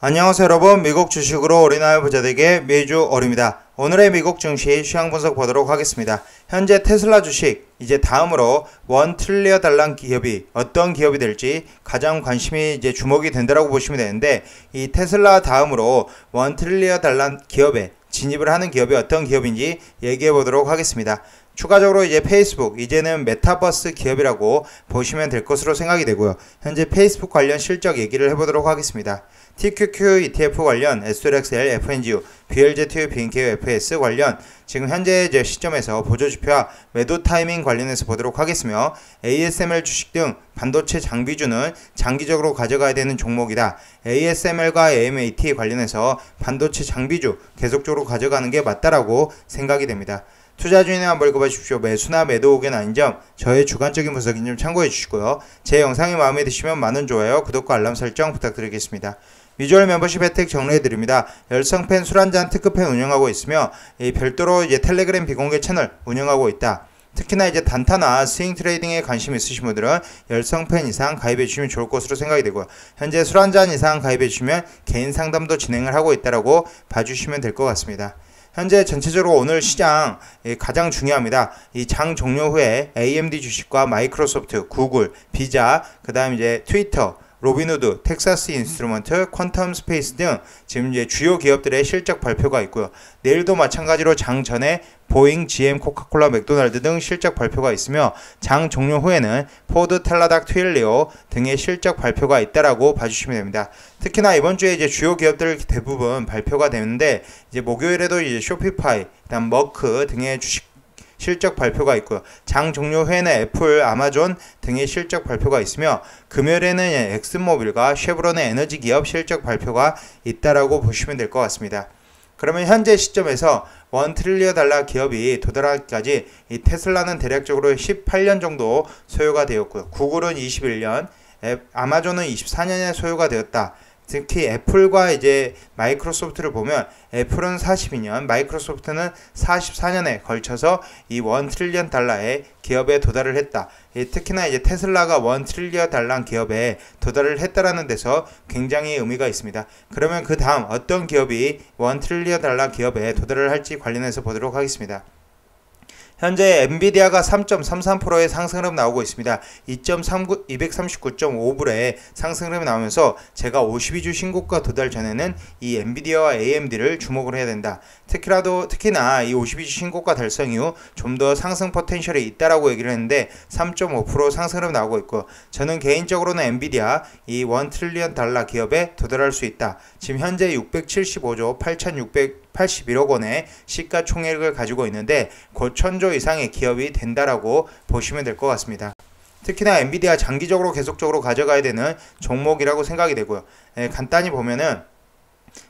안녕하세요 여러분, 미국 주식으로 어린아이 부자되게 매주 어립니다. 오늘의 미국 증시 시황 분석 보도록 하겠습니다. 현재 테슬라 주식, 이제 다음으로 $1 트릴리언 기업이 어떤 기업이 될지 가장 관심이 이제 주목이 된다라고 보시면 되는데, 이 테슬라 다음으로 $1 트릴리언 기업에 진입을 하는 기업이 어떤 기업인지 얘기해 보도록 하겠습니다. 추가적으로 이제 페이스북, 이제는 메타버스 기업이라고 보시면 될 것으로 생각이 되고요. 현재 페이스북 관련 실적 얘기를 해보도록 하겠습니다. TQQ ETF 관련, SLXL, FNGU, BLZU, BNKU, FS 관련 지금 현재 시점에서 보조지표와 매도 타이밍 관련해서 보도록 하겠으며, ASML 주식 등 반도체 장비주는 장기적으로 가져가야 되는 종목이다. ASML과 AMAT 관련해서 반도체 장비주 계속적으로 가져가는 게 맞다라고 생각이 됩니다. 투자 중에는 한번 읽어봐 주십시오. 매수나 매도 의견 아닌 점, 저의 주관적인 분석인 점 참고해 주시고요. 제 영상이 마음에 드시면 많은 좋아요, 구독과 알람 설정 부탁드리겠습니다. 미주얼 멤버십 혜택 정리해드립니다. 열성팬 술 한잔 특급팬 운영하고 있으며, 별도로 이제 텔레그램 비공개 채널 운영하고 있다. 특히나 이제 단타나 스윙 트레이딩에 관심 있으신 분들은 열성팬 이상 가입해 주시면 좋을 것으로 생각이 되고요. 현재 술 한잔 이상 가입해 주시면 개인 상담도 진행을 하고 있다라고 봐주시면 될 것 같습니다. 현재 전체적으로 오늘 시장 가장 중요합니다. 이 장 종료 후에 AMD 주식과 마이크로소프트, 구글, 비자, 그 다음 이제 트위터, 로빈후드, 텍사스 인스트루먼트, 퀀텀 스페이스 등 지금 이제 주요 기업들의 실적 발표가 있고요. 내일도 마찬가지로 장 전에 보잉, GM, 코카콜라, 맥도날드 등 실적 발표가 있으며, 장 종료 후에는 포드, 텔라닥, 트윌리오 등의 실적 발표가 있다라고 봐주시면 됩니다. 특히나 이번 주에 이제 주요 기업들 대부분 발표가 되는데, 이제 목요일에도 이제 쇼피파이, 그다음 머크 등의 주식 실적 발표가 있고요. 장 종료 후에는 애플, 아마존 등의 실적 발표가 있으며, 금요일에는 엑슨모빌과 쉐브론의 에너지 기업 실적 발표가 있다라고 보시면 될 것 같습니다. 그러면 현재 시점에서 $1 트릴리언 기업이 도달하기까지 이 테슬라는 대략적으로 18년 정도 소요가 되었고요. 구글은 21년, 아마존은 24년에 소요가 되었다. 특히 애플과 이제 마이크로소프트를 보면, 애플은 42년, 마이크로소프트는 44년에 걸쳐서 이 $1 트릴리언의 기업에 도달을 했다. 특히나 이제 테슬라가 $1 트릴리언 기업에 도달을 했다라는 데서 굉장히 의미가 있습니다. 그러면 그 다음 어떤 기업이 $1 트릴리언 기업에 도달을 할지 관련해서 보도록 하겠습니다. 현재 엔비디아가 3.33%의 상승 흐름 나오고 있습니다. 239.5불의 상승 흐름이 나오면서 제가 52주 신고가 도달 전에는 이 엔비디아와 AMD를 주목을 해야 된다. 특히나 이 52주 신고가 달성 이후 좀 더 상승 포텐셜이 있다라고 얘기를 했는데, 3.5% 상승 흐름 나오고 있고, 저는 개인적으로는 엔비디아 이 $1 트릴리언 기업에 도달할 수 있다. 지금 현재 675조 8,681억 원의 시가총액을 가지고 있는데, 곧 1,000조 이상의 기업이 된다라고 보시면 될 것 같습니다. 특히나 엔비디아 장기적으로 계속적으로 가져가야 되는 종목이라고 생각이 되고요. 간단히 보면은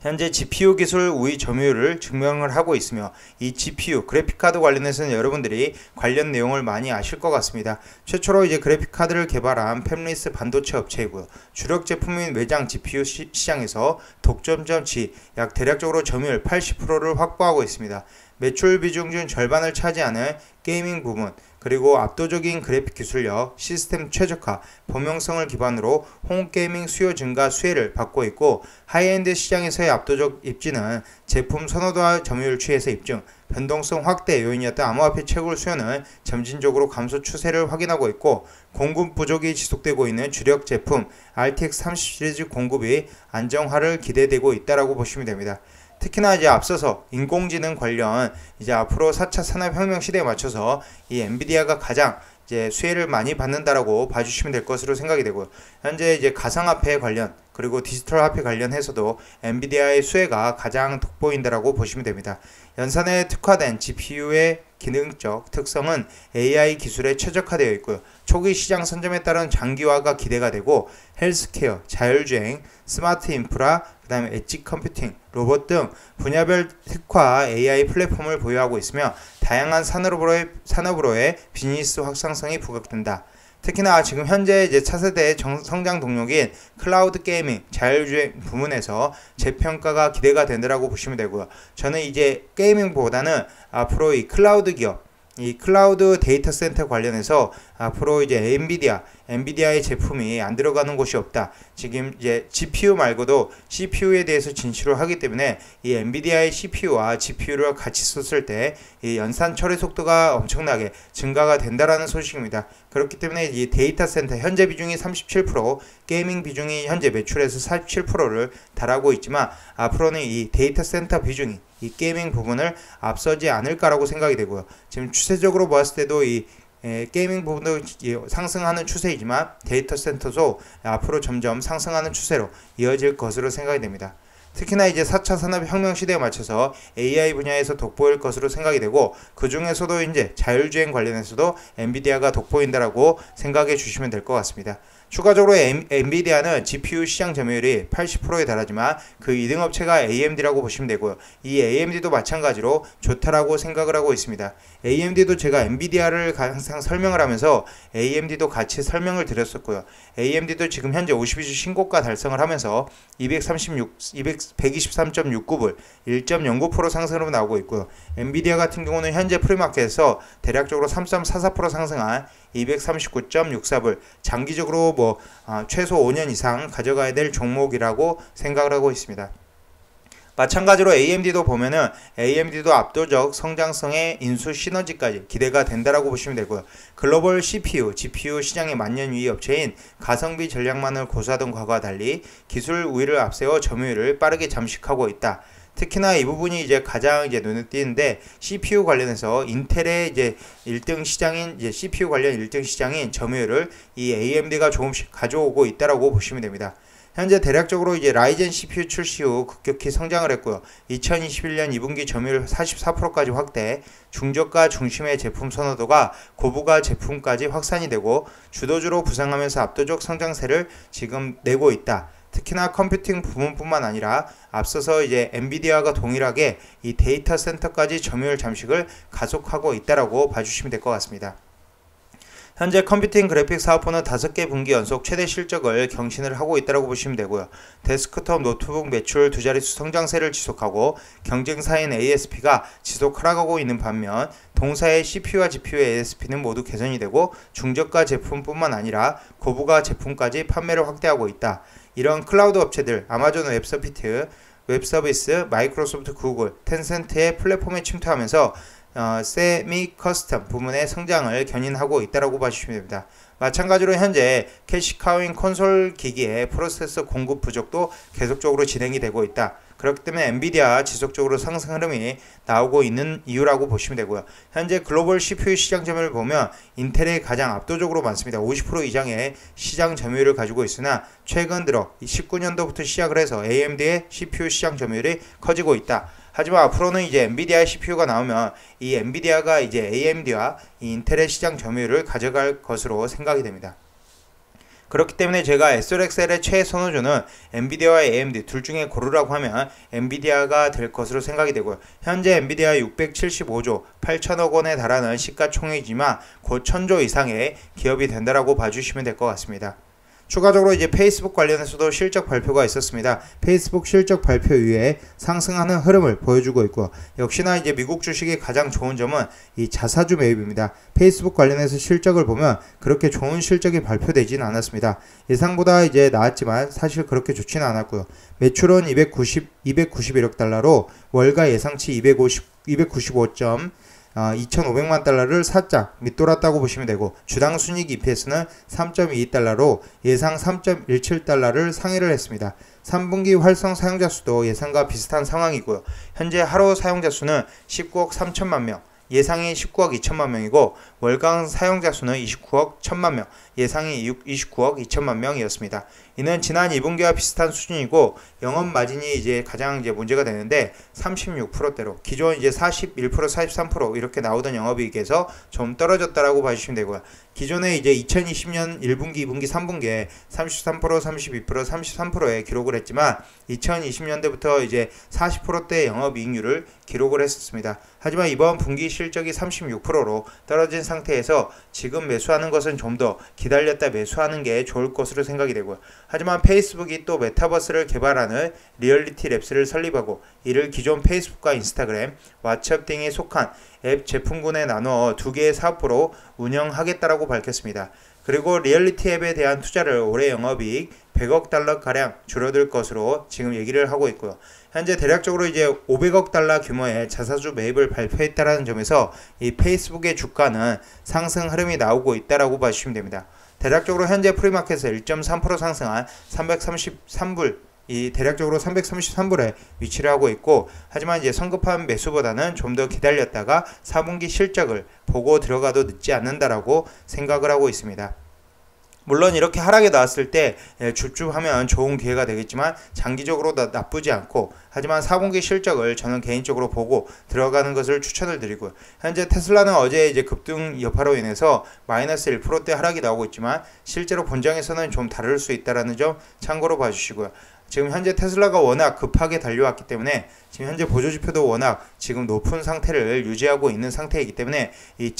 현재 GPU 기술 우위 점유율을 증명을 하고 있으며, 이 GPU 그래픽카드 관련해서는 여러분들이 관련 내용을 많이 아실 것 같습니다. 최초로 이제 그래픽카드를 개발한 팹리스 반도체 업체이고요. 주력 제품인 외장 GPU 시장에서 독점점치 약 대략적으로 점유율 80%를 확보하고 있습니다. 매출 비중 중 절반을 차지하는 게이밍 부문, 그리고 압도적인 그래픽 기술력, 시스템 최적화, 범용성을 기반으로 홈게이밍 수요 증가 수혜를 받고 있고, 하이엔드 시장에서의 압도적 입지는 제품 선호도와 점유율 추이에서 입증, 변동성 확대 요인이었던 암호화폐 채굴 수요는 점진적으로 감소 추세를 확인하고 있고, 공급 부족이 지속되고 있는 주력 제품 RTX 30 시리즈 공급이 안정화를 기대되고 있다라고 보시면 됩니다. 특히나 이제 앞서서 인공지능 관련 이제 앞으로 4차 산업혁명 시대에 맞춰서 이 엔비디아가 가장 이제 수혜를 많이 받는다라고 봐주시면 될 것으로 생각이 되고요. 현재 이제 가상화폐 관련, 그리고 디지털 화폐 관련해서도 엔비디아의 수혜가 가장 돋보인다라고 보시면 됩니다. 연산에 특화된 GPU의 기능적 특성은 AI 기술에 최적화되어 있고요. 초기 시장 선점에 따른 장기화가 기대가 되고, 헬스케어, 자율주행, 스마트 인프라, 그 다음에 엣지 컴퓨팅, 로봇 등 분야별 특화 AI 플랫폼을 보유하고 있으며, 다양한 산업으로의 비즈니스 확장성이 부각된다. 특히나 지금 현재 이제 차세대의 성장 동력인 클라우드 게이밍, 자율주행 부문에서 재평가가 기대가 된다라고 보시면 되고요. 저는 이제 게이밍보다는 앞으로 이 클라우드 기업, 이 클라우드 데이터 센터 관련해서 앞으로 이제 엔비디아, 엔비디아의 제품이 안 들어가는 곳이 없다. 지금 이제 GPU 말고도 CPU에 대해서 진출을 하기 때문에 이 엔비디아의 CPU와 GPU를 같이 썼을 때 이 연산 처리 속도가 엄청나게 증가가 된다라는 소식입니다. 그렇기 때문에 이 데이터 센터 현재 비중이 37%, 게이밍 비중이 현재 매출에서 47%를 달하고 있지만 앞으로는 이 데이터 센터 비중이 이 게이밍 부분을 앞서지 않을까라고 생각이 되고요. 지금 추세적으로 보았을 때도 이 게이밍 부분도 상승하는 추세이지만 데이터 센터도 앞으로 점점 상승하는 추세로 이어질 것으로 생각이 됩니다. 특히나 이제 4차 산업혁명 시대에 맞춰서 AI 분야에서 돋보일 것으로 생각이 되고 그 중에서도 이제 자율주행 관련해서도 엔비디아가 돋보인다라고 생각해 주시면 될 것 같습니다. 추가적으로 엔비디아는 GPU 시장 점유율이 80%에 달하지만 그 2등 업체가 AMD라고 보시면 되고요. 이 AMD도 마찬가지로 좋다라고 생각을 하고 있습니다. AMD도 제가 엔비디아를 항상 설명을 하면서 AMD도 같이 설명을 드렸었고요. AMD도 지금 현재 52주 신고가 달성을 하면서 123.69불 1.09% 상승으로 나오고 있고요. 엔비디아 같은 경우는 현재 프리마켓에서 대략적으로 3.44% 상승한 239.64불 장기적으로 최소 5년 이상 가져가야 될 종목이라고 생각을 하고 있습니다. 마찬가지로 AMD도 보면은 AMD도 압도적 성장성의 인수 시너지까지 기대가 된다라고 보시면 되고요. 글로벌 CPU, GPU 시장의 만년 2위 업체인 가성비 전략만을 고수하던 과거와 달리 기술 우위를 앞세워 점유율을 빠르게 잠식하고 있다. 특히나 이 부분이 이제 가장 눈에 띄는데 CPU 관련해서 인텔의 이제 1등 시장인 CPU 관련 1등 시장인 점유율을 이 AMD가 조금씩 가져오고 있다라고 보시면 됩니다. 현재 대략적으로 이제 라이젠 CPU 출시 후 급격히 성장을 했고요. 2021년 2분기 점유율 44%까지 확대, 중저가 중심의 제품 선호도가 고부가 제품까지 확산이 되고 주도주로 부상하면서 압도적 성장세를 지금 내고 있다. 특히나 컴퓨팅 부문뿐만 아니라 앞서서 이제 엔비디아가 동일하게 이 데이터 센터까지 점유율 잠식을 가속하고 있다라고 봐주시면 될 것 같습니다. 현재 컴퓨팅 그래픽 사업부는 5개 분기 연속 최대 실적을 경신을 하고 있다고 보시면 되고요. 데스크톱 노트북 매출 두 자릿수 성장세를 지속하고 경쟁사인 ASP가 지속 하락하고 있는 반면 동사의 CPU와 GPU의 ASP는 모두 개선이 되고 중저가 제품뿐만 아니라 고부가 제품까지 판매를 확대하고 있다. 이런 클라우드 업체들 아마존 웹서비스, 마이크로소프트, 구글, 텐센트의 플랫폼에 침투하면서 세미 커스텀 부문의 성장을 견인하고 있다고 봐주시면 됩니다. 마찬가지로 현재 캐시카우인 콘솔 기기의 프로세서 공급 부족도 계속적으로 진행이 되고 있다. 그렇기 때문에 엔비디아 지속적으로 상승 흐름이 나오고 있는 이유라고 보시면 되고요. 현재 글로벌 CPU 시장 점유율을 보면 인텔이 가장 압도적으로 많습니다. 50% 이상의 시장 점유율을 가지고 있으나 최근 들어 19년도부터 시작을 해서 AMD의 CPU 시장 점유율이 커지고 있다. 하지만 앞으로는 이제 엔비디아 CPU가 나오면 이 엔비디아가 이제 AMD와 이 인텔의 시장 점유율을 가져갈 것으로 생각이 됩니다. 그렇기 때문에 제가 SRXL의 최선호주는 엔비디아와 AMD 둘 중에 고르라고 하면 엔비디아가 될 것으로 생각이 되고요. 현재 엔비디아 675조 8천억 원에 달하는 시가총액이지만 곧 1000조 이상의 기업이 된다라고 봐주시면 될 것 같습니다. 추가적으로 이제 페이스북 관련해서도 실적 발표가 있었습니다. 페이스북 실적 발표 이후에 상승하는 흐름을 보여주고 있고 역시나 이제 미국 주식의 가장 좋은 점은 이 자사주 매입입니다. 페이스북 관련해서 실적을 보면 그렇게 좋은 실적이 발표되지는 않았습니다. 예상보다 이제 나았지만 사실 그렇게 좋지는 않았고요. 매출은 291억 달러로 월가 예상치 295만 달러를 살짝 밑돌았다고 보시면 되고 주당 순이익 EPS는 3.22달러로 예상 3.17달러를 상회를 했습니다. 3분기 활성 사용자 수도 예상과 비슷한 상황이고요. 현재 하루 사용자 수는 19억 3천만 명, 예상이 19억 2천만 명이고 월간 사용자 수는 29억 1천만 명, 예상이 29억 2천만 명이었습니다. 이는 지난 2분기와 비슷한 수준이고 영업 마진이 이제 가장 문제가 되는데 36%대로 기존 이제 41% 43% 이렇게 나오던 영업이익에서 좀 떨어졌다라고 봐주시면 되고요. 기존에 이제 2020년 1분기, 2분기, 3분기에 33%, 32%, 33%에 기록을 했지만 2020년대부터 이제 40%대 영업이익률을 기록을 했었습니다. 하지만 이번 분기 실적이 36%로 떨어진 상태에서 지금 매수하는 것은 좀 더 기다렸다 매수하는 게 좋을 것으로 생각이 되고요. 하지만 페이스북이 또 메타버스를 개발하는 리얼리티 랩스를 설립하고 이를 기존 페이스북과 인스타그램, 왓츠앱 등에 속한 앱 제품군에 나눠 두 개의 사업부로 운영하겠다라고 밝혔습니다. 그리고 리얼리티 앱에 대한 투자를 올해 영업이익 100억 달러가량 줄어들 것으로 지금 얘기를 하고 있고요. 현재 대략적으로 이제 500억 달러 규모의 자사주 매입을 발표했다라는 점에서 이 페이스북의 주가는 상승 흐름이 나오고 있다라고 봐주시면 됩니다. 대략적으로 현재 프리마켓에서 1.3% 상승한 333불, 이 대략적으로 333불에 위치를 하고 있고, 하지만 이제 성급한 매수보다는 좀 더 기다렸다가 4분기 실적을 보고 들어가도 늦지 않는다라고 생각을 하고 있습니다. 물론 이렇게 하락이 나왔을 때 줍줍하면 좋은 기회가 되겠지만 장기적으로 나쁘지 않고, 하지만 4분기 실적을 저는 개인적으로 보고 들어가는 것을 추천을 드리고요. 현재 테슬라는 어제 이제 급등 여파로 인해서 마이너스 1%대 하락이 나오고 있지만 실제로 본장에서는 좀 다를 수 있다는 점 참고로 봐주시고요. 지금 현재 테슬라가 워낙 급하게 달려왔기 때문에 지금 현재 보조지표도 워낙 지금 높은 상태를 유지하고 있는 상태이기 때문에 이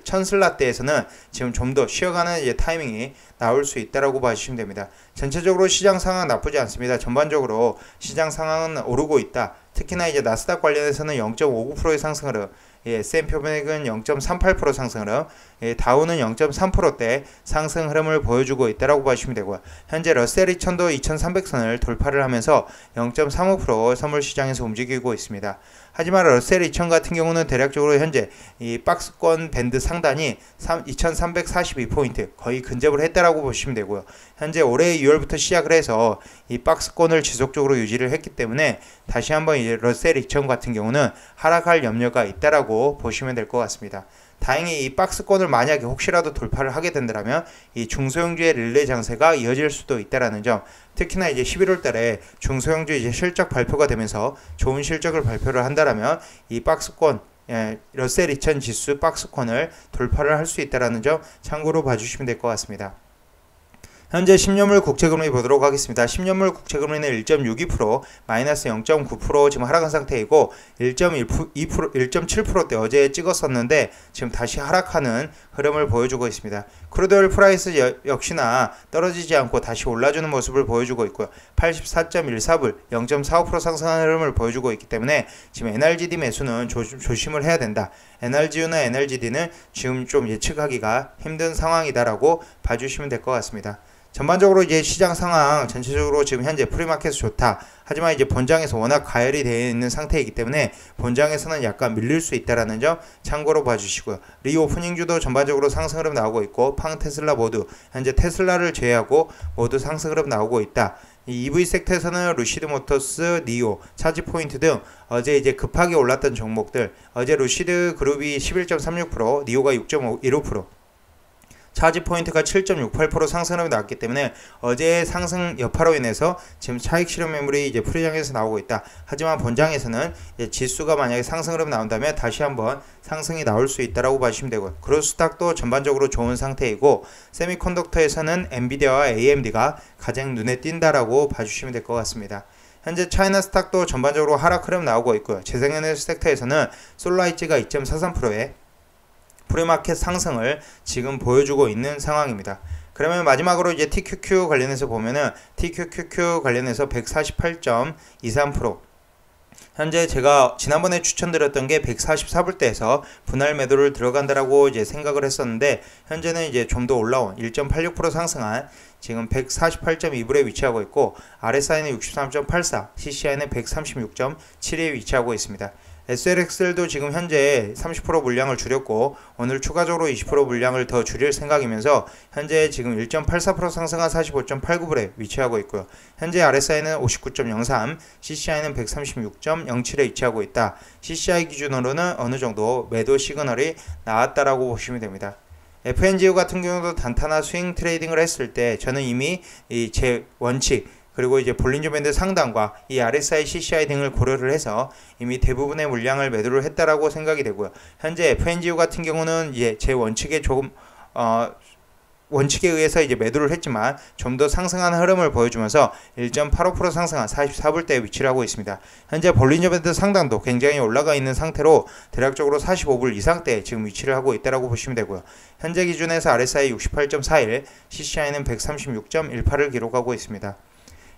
천슬라대에서는 지금 좀 더 쉬어가는 이제 타이밍이 나올 수 있다라고 봐주시면 됩니다. 전체적으로 시장 상황 나쁘지 않습니다. 전반적으로 시장 상황은 오르고 있다. 특히나 이제 나스닥 관련해서는 0.59%의 상승을, S&P 500은 0.38% 상승을, 다우는 0.3%대 상승 흐름을 보여주고 있다라고 봐주시면 되고요. 현재 러셀 2000도 2300선을 돌파를 하면서 0.35% 선물 시장에서 움직이고 있습니다. 하지만 러셀 2000 같은 경우는 대략적으로 현재 이 박스권 밴드 상단이 2342포인트 거의 근접을 했다라고 보시면 되고요. 현재 올해 2월부터 시작을 해서 이 박스권을 지속적으로 유지를 했기 때문에 다시 한번 이제 러셀 2000 같은 경우는 하락할 염려가 있다라고 보시면 될 것 같습니다. 다행히 이 박스권을 만약에 혹시라도 돌파를 하게 된다면 이 중소형주의 릴레이 장세가 이어질 수도 있다라는 점, 특히나 이제 11월 달에 중소형주 이제 실적 발표가 되면서 좋은 실적을 발표를 한다라면 이 박스권, 러셀 2000 지수 박스권을 돌파를 할 수 있다라는 점 참고로 봐주시면 될 것 같습니다. 현재 10년물 국채금리 보도록 하겠습니다. 10년물 국채금리는 1.62%, 마이너스 0.9% 지금 하락한 상태이고 1.7%대 어제 찍었었는데 지금 다시 하락하는 흐름을 보여주고 있습니다. 크루드오일 프라이스 역시나 떨어지지 않고 다시 올라주는 모습을 보여주고 있고요. 84.14불, 0.45% 상승하는 흐름을 보여주고 있기 때문에 지금 NRGD 매수는 조심을 해야 된다. NRGU나 NRGD는 지금 좀 예측하기가 힘든 상황이다라고 봐주시면 될 것 같습니다. 전반적으로 이제 시장 상황 전체적으로 지금 현재 프리마켓이 좋다. 하지만 이제 본장에서 워낙 가열이 되어 있는 상태이기 때문에 본장에서는 약간 밀릴 수 있다라는 점 참고로 봐주시고요. 리오프닝주도 전반적으로 상승 흐름 나오고 있고, 팡 테슬라 모두 현재 테슬라를 제외하고 모두 상승 흐름 나오고 있다. 이 EV 섹터에서는 루시드 모터스, 니오, 차지포인트 등 어제 이제 급하게 올랐던 종목들, 어제 루시드 그룹이 11.36%, 니오가 6.15%, 차지포인트가 7.68% 상승률이 나왔기 때문에 어제의 상승 여파로 인해서 지금 차익 실현 매물이 이제 프리장에서 나오고 있다. 하지만 본장에서는 이제 지수가 만약에 상승으로 나온다면 다시 한번 상승이 나올 수 있다라고 봐주시면 되고요. 그로스닥도 전반적으로 좋은 상태이고, 세미컨덕터에서는 엔비디아와 AMD가 가장 눈에 띈다라고 봐주시면 될 것 같습니다. 현재 차이나 스탁도 전반적으로 하락 흐름 나오고 있고요. 재생에너지 섹터에서는 솔라이츠가 2.43%에 프리마켓 상승을 지금 보여주고 있는 상황입니다. 그러면 마지막으로 이제 TQQ 관련해서 보면은 TQQQ 관련해서 148.23%, 현재 제가 지난번에 추천드렸던 게 144불대에서 분할 매도를 들어간다라고 이제 생각을 했었는데, 현재는 이제 좀 더 올라온 1.86% 상승한 지금 148.2불에 위치하고 있고, RSI는 63.84, CCI는 136.7에 위치하고 있습니다. SLXL도 지금 현재 30% 물량을 줄였고 오늘 추가적으로 20% 물량을 더 줄일 생각이면서 현재 지금 1.84% 상승한 45.89불에 위치하고 있고요. 현재 RSI는 59.03, CCI는 136.07에 위치하고 있다. CCI 기준으로는 어느 정도 매도 시그널이 나왔다라고 보시면 됩니다. FNGU 같은 경우도 단타나 스윙 트레이딩을 했을 때 저는 이미 제 원칙, 그리고 이제 볼린저 밴드 상단과 이 RSI, CCI 등을 고려를 해서 이미 대부분의 물량을 매도를 했다라고 생각이 되고요. 현재 FNGU 같은 경우는 이제 제 원칙에 조금 원칙에 의해서 이제 매도를 했지만 좀 더 상승하는 흐름을 보여주면서 1.85% 상승한 44불대에 위치를 하고 있습니다. 현재 볼린저 밴드 상단도 굉장히 올라가 있는 상태로 대략적으로 45불 이상대에 지금 위치를 하고 있다라고 보시면 되고요. 현재 기준에서 RSI 68.41, CCI는 136.18을 기록하고 있습니다.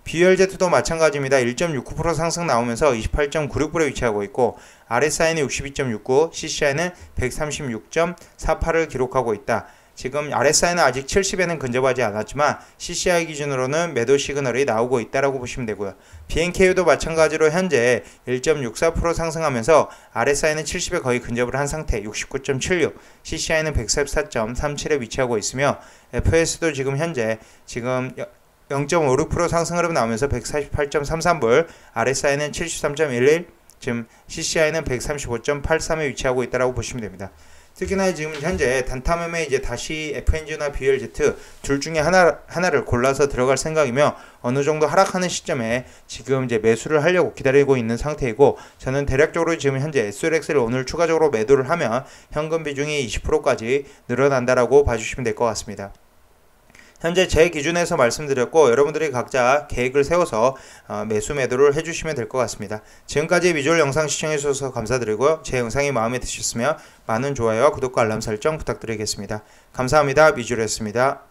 BULZ도 마찬가지입니다. 1.69% 상승 나오면서 28.96불에 위치하고 있고, RSI는 62.69, CCI는 136.48을 기록하고 있다. 지금 RSI는 아직 70에는 근접하지 않았지만 CCI 기준으로는 매도 시그널이 나오고 있다라고 보시면 되고요. BNK도 마찬가지로 현재 1.64% 상승하면서 RSI는 70에 거의 근접을 한 상태 69.76, CCI는 144.37에 위치하고 있으며 FS도 지금 현재 0.56% 상승 흐름 나오면서 148.33불, RSI는 73.11, 지금 CCI는 135.83에 위치하고 있다라고 보시면 됩니다. 특히나 지금 현재 단타 매매 이제 다시 FNG나 BLZ 둘 중에 하나를 골라서 들어갈 생각이며 어느 정도 하락하는 시점에 지금 이제 매수를 하려고 기다리고 있는 상태이고 저는 대략적으로 지금 현재 SLX를 오늘 추가적으로 매도를 하면 현금 비중이 20%까지 늘어난다라고 봐주시면 될 것 같습니다. 현재 제 기준에서 말씀드렸고 여러분들이 각자 계획을 세워서 매수 매도를 해주시면 될 것 같습니다. 지금까지 미주얼 영상 시청해주셔서 감사드리고요. 제 영상이 마음에 드셨으면 많은 좋아요와 구독과 알람 설정 부탁드리겠습니다. 감사합니다. 미주얼이었습니다.